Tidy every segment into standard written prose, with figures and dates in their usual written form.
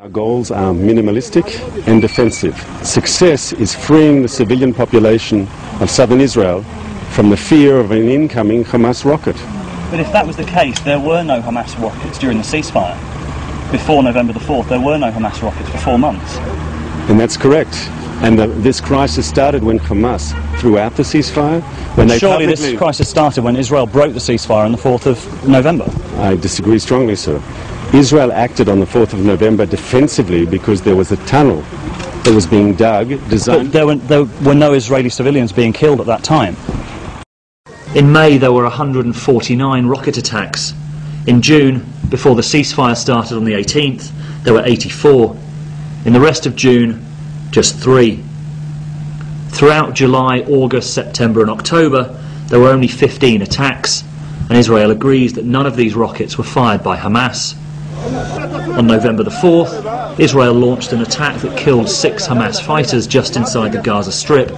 Our goals are minimalistic and defensive. Success is freeing the civilian population of southern Israel from the fear of an incoming Hamas rocket. But if that was the case, there were no Hamas rockets during the ceasefire. Before November the 4th, there were no Hamas rockets for 4 months. And that's correct. And this crisis started when Hamas threw out the ceasefire. Surely this crisis started when Israel broke the ceasefire on the 4th of November. I disagree strongly, sir. Israel acted on the 4th of November defensively because there was a tunnel that was being dug, designed... But there were no Israeli civilians being killed at that time. In May there were 149 rocket attacks. In June, before the ceasefire started on the 18th, there were 84. In the rest of June, just 3. Throughout July, August, September and October, there were only 15 attacks, and Israel agrees that none of these rockets were fired by Hamas. On November the 4th, Israel launched an attack that killed 6 Hamas fighters just inside the Gaza Strip.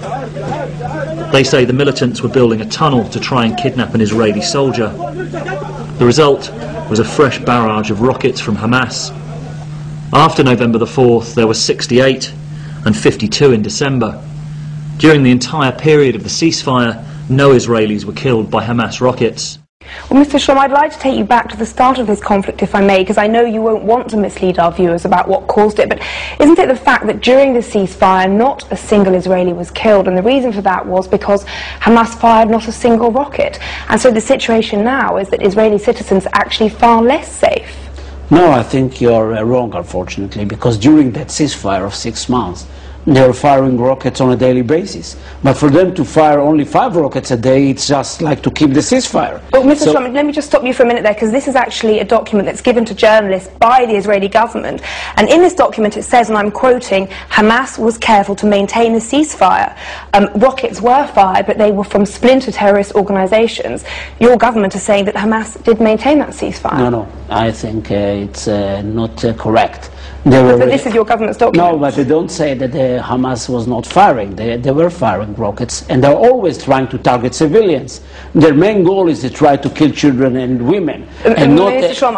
They say the militants were building a tunnel to try and kidnap an Israeli soldier. The result was a fresh barrage of rockets from Hamas. After November the 4th, there were 68 and 52 in December. During the entire period of the ceasefire, no Israelis were killed by Hamas rockets. Well, Mr. Shlom, I'd like to take you back to the start of this conflict, if I may, because I know you won't want to mislead our viewers about what caused it, but isn't it the fact that during the ceasefire not a single Israeli was killed, and the reason for that was because Hamas fired not a single rocket, and so the situation now is that Israeli citizens are actually far less safe? No, I think you're wrong, unfortunately, because during that ceasefire of 6 months, they were firing rockets on a daily basis. But for them to fire only 5 rockets a day, it's just like to keep the ceasefire. Well, Mr. Shlom, let me just stop you for a minute there, because this is actually a document that's given to journalists by the Israeli government. And in this document it says, and I'm quoting, Hamas was careful to maintain the ceasefire. Rockets were fired, but they were from splinter terrorist organizations. Your government is saying that Hamas did maintain that ceasefire. No, I think it's not correct. But this is your government's document. No, but they don't say that Hamas was not firing. They were firing rockets, and they're always trying to target civilians. Their main goal is to try to kill children and women. Mr. Shlom,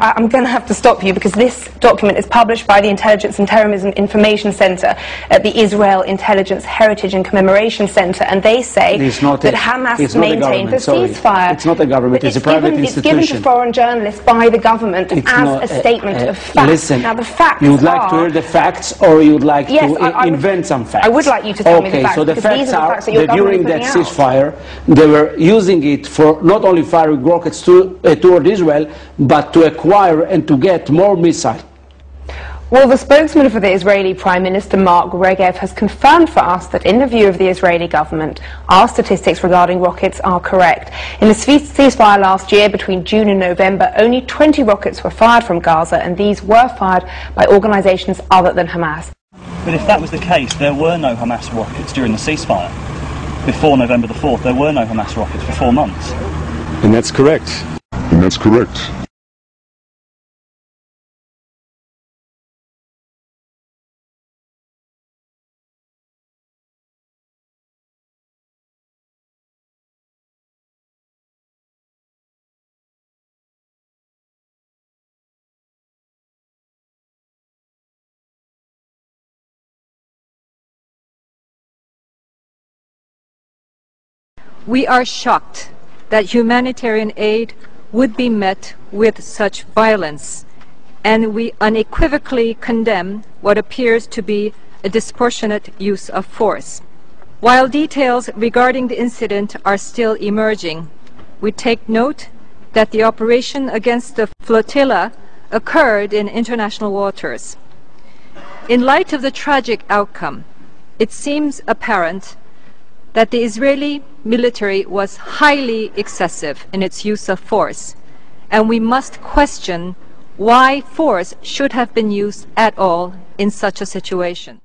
I'm going to have to stop you, because this document is published by the Intelligence and Terrorism Information Center at the Israel Intelligence Heritage and Commemoration Center, and they say that Hamas maintained the ceasefire. It's not a government, it's a private institution. It's given to foreign journalists by the government as a statement of fact. Listen, now, the facts you would like to hear the facts, or you would like to invent some facts? I would like you to tell me the facts. So the facts are that during that out. ceasefire, they were using it for not only firing rockets toward Israel, but to acquire and to get more missiles. Well, the spokesman for the Israeli Prime Minister, Mark Regev, has confirmed for us that in the view of the Israeli government, our statistics regarding rockets are correct. In the ceasefire last year, between June and November, only 20 rockets were fired from Gaza, and these were fired by organizations other than Hamas. But if that was the case, there were no Hamas rockets during the ceasefire. Before November the 4th, there were no Hamas rockets for 4 months. And that's correct. We are shocked that humanitarian aid would be met with such violence, and we unequivocally condemn what appears to be a disproportionate use of force. While details regarding the incident are still emerging, we take note that the operation against the flotilla occurred in international waters. In light of the tragic outcome, it seems apparent that the Israeli military was highly excessive in its use of force, and we must question why force should have been used at all in such a situation.